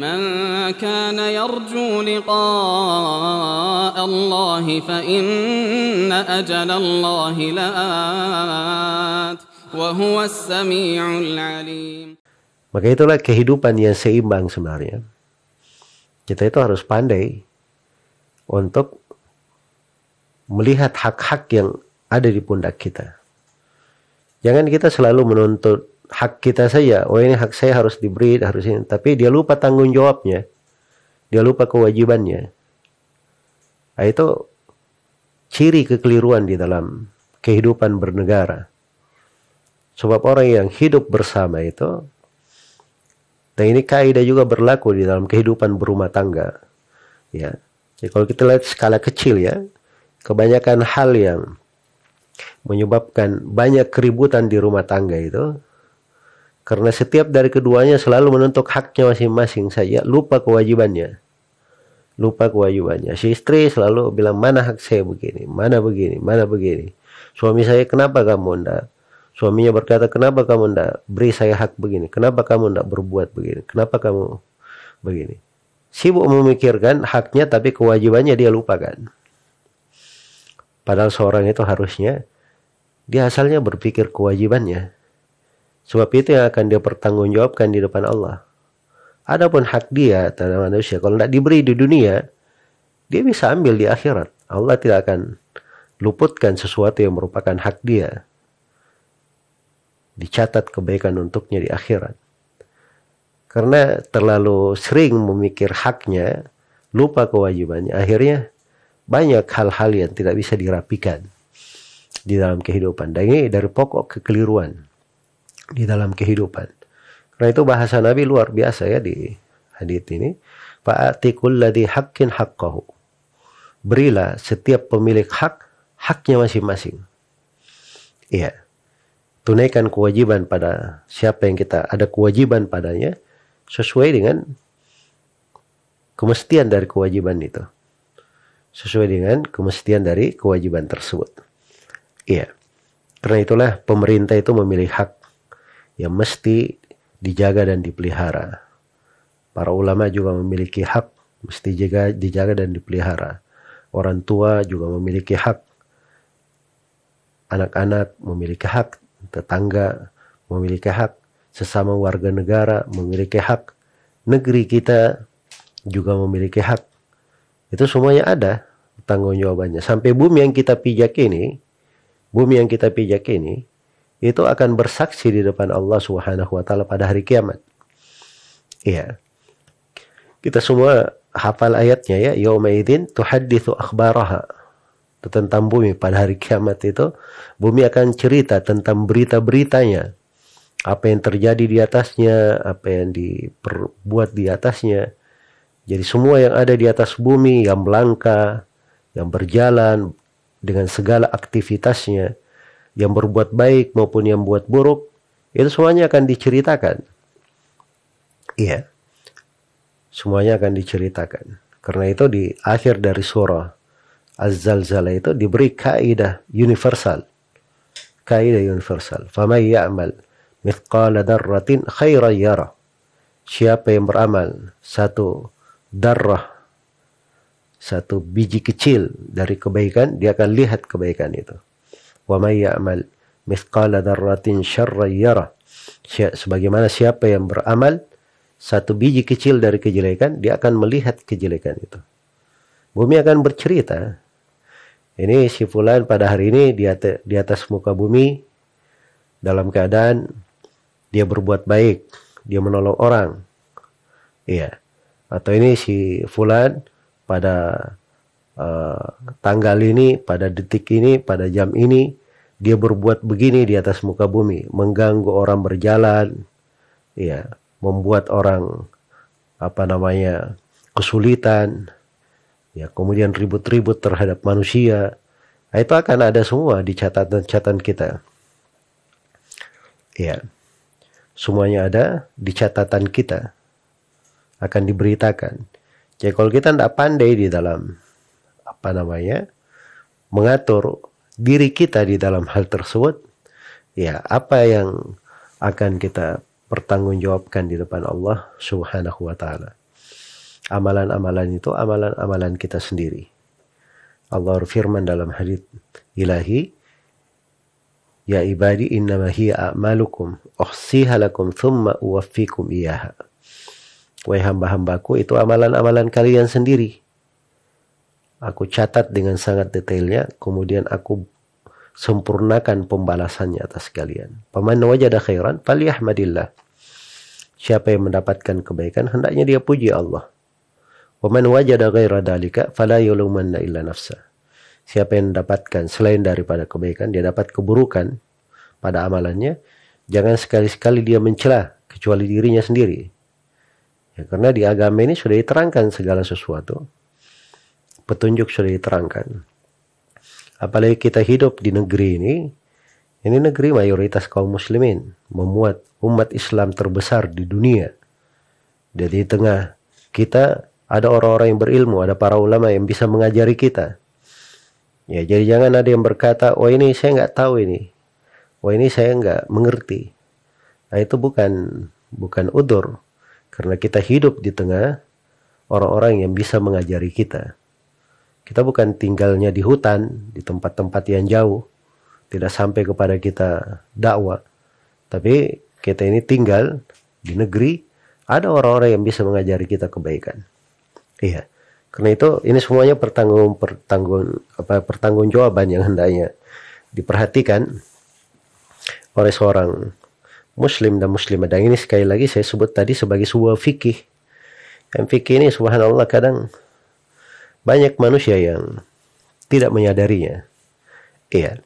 من كان يرجو لقاء الله فإن أجل الله لآت وهو السميع العليم. Maka itulah kehidupan yang seimbang sebenarnya. Kita itu harus pandai untuk melihat hak-hak yang ada di pundak kita. Jangan kita selalu menuntut hak kita saja. Oh, ini hak saya harus diberi, harus ini. Tapi dia lupa tanggung jawabnya. Dia lupa kewajibannya. Nah, itu ciri kekeliruan di dalam kehidupan bernegara. Sebab orang yang hidup bersama itu, dan ini kaidah juga berlaku di dalam kehidupan berumah tangga. Ya. Jadi kalau kita lihat skala kecil ya, kebanyakan hal yang menyebabkan banyak keributan di rumah tangga itu karena setiap dari keduanya selalu menuntut haknya masing-masing saja, lupa kewajibannya. Si istri selalu bilang, mana hak saya begini, mana begini, mana begini. Suami saya, kenapa kamu enggak? Suaminya berkata, kenapa kamu enggak beri saya hak begini? Kenapa kamu enggak berbuat begini? Kenapa kamu begini? Sibuk memikirkan haknya, tapi kewajibannya dia lupakan. Padahal seorang itu harusnya dia asalnya berpikir kewajibannya. Sebab itu yang akan dia pertanggungjawabkan di depan Allah. Adapun hak dia terhadap manusia, kalau tidak diberi di dunia, dia bisa ambil di akhirat. Allah tidak akan luputkan sesuatu yang merupakan hak dia. Dicatat kebaikan untuknya di akhirat. Karena terlalu sering memikir haknya, lupa kewajibannya, akhirnya banyak hal-hal yang tidak bisa dirapikan di dalam kehidupan. Dan ini dari pokok kekeliruan di dalam kehidupan. Karena itu bahasa Nabi luar biasa ya di hadits ini. Fa'ati kulladhi haqqin haqqahu. Berilah setiap pemilik hak, haknya masing-masing. Iya. Tunaikan kewajiban pada siapa yang kita ada kewajiban padanya, sesuai dengan kemestian dari kewajiban itu. Sesuai dengan kemestian dari kewajiban tersebut. Iya. Karena itulah pemerintah itu memilih hak yang mesti dijaga dan dipelihara. Para ulama juga memiliki hak mesti dijaga dan dipelihara. Orang tua juga memiliki hak. Anak-anak memiliki hak. Tetangga memiliki hak. Sesama warga negara memiliki hak. Negeri kita juga memiliki hak. Itu semuanya ada tanggung jawabannya. Sampai bumi yang kita pijak ini, itu akan bersaksi di depan Allah Subhanahu wa taala pada hari kiamat. Iya. Kita semua hafal ayatnya ya, yauma idzin tuhadditsu akhbaraha. Tentang bumi pada hari kiamat itu, bumi akan cerita tentang berita-beritanya. Apa yang terjadi di atasnya, apa yang diperbuat di atasnya. Jadi semua yang ada di atas bumi, yang melangkah, yang berjalan dengan segala aktivitasnya, yang berbuat baik maupun yang buat buruk, itu semuanya akan diceritakan. Iya. Semuanya akan diceritakan. Karena itu di akhir dari surah Az-Zalzalah itu diberi kaidah universal. Kaidah universal. Faman ya'mal mithqala darratin khairan yara. Siapa yang beramal satu darrah, satu biji kecil dari kebaikan, dia akan lihat kebaikan itu. Wa may ya'mal mithqala dzarratin syarran yara. Sebagaimana siapa yang beramal satu biji kecil dari kejelekan, dia akan melihat kejelekan itu. Bumi akan bercerita. Ini si fulan pada hari ini di atas muka bumi dalam keadaan dia berbuat baik, dia menolong orang. Iya. Atau ini si fulan pada tanggal ini, pada detik ini, pada jam ini, dia berbuat begini di atas muka bumi, mengganggu orang berjalan, ya, membuat orang kesulitan, ya, kemudian ribut-ribut terhadap manusia. Nah, itu akan ada semua di catatan kita. Ya, semuanya ada di catatan kita, akan diberitakan. Jadi kalau kita tidak pandai di dalam mengatur diri kita di dalam hal tersebut, ya, apa yang akan kita pertanggungjawabkan di depan Allah Subhanahu wa taala. Amalan-amalan itu amalan-amalan kita sendiri. Allah berfirman dalam hadits ilahi, ya ibadi innama hiya a'malukum uhsiha lakum thumma uwaffikum iyaha. Wahai hamba-hambaku, itu amalan-amalan kalian sendiri. Aku catat dengan sangat detailnya, kemudian aku sempurnakan pembalasannya atas kalian. Faman wajada khairan falyahmadillah. Siapa yang mendapatkan kebaikan, hendaknya dia puji Allah. Waman wajada ghaira dalika fala yulumanna illa nafsa. Siapa yang mendapatkan selain daripada kebaikan, dia dapat keburukan pada amalannya, jangan sekali-sekali dia mencela kecuali dirinya sendiri. Ya, karena di agama ini sudah diterangkan segala sesuatu. Petunjuk sudah diterangkan. Apalagi kita hidup di negeri ini negeri mayoritas kaum muslimin, memuat umat Islam terbesar di dunia. Jadi di tengah kita ada orang-orang yang berilmu, ada para ulama yang bisa mengajari kita. Ya, jadi jangan ada yang berkata, oh ini saya nggak tahu ini. Oh ini saya nggak mengerti. Nah itu bukan udzur. Karena kita hidup di tengah orang-orang yang bisa mengajari kita. Kita bukan tinggalnya di hutan, di tempat-tempat yang jauh. Tidak sampai kepada kita dakwah. Tapi kita ini tinggal di negeri, ada orang-orang yang bisa mengajari kita kebaikan. Iya. Karena itu ini semuanya pertanggungjawaban yang hendaknya diperhatikan oleh seorang muslim dan muslimah. Dan ini sekali lagi saya sebut tadi sebagai sebuah fikih. Yang fikih ini subhanallah kadang banyak manusia yang tidak menyadarinya. Iya.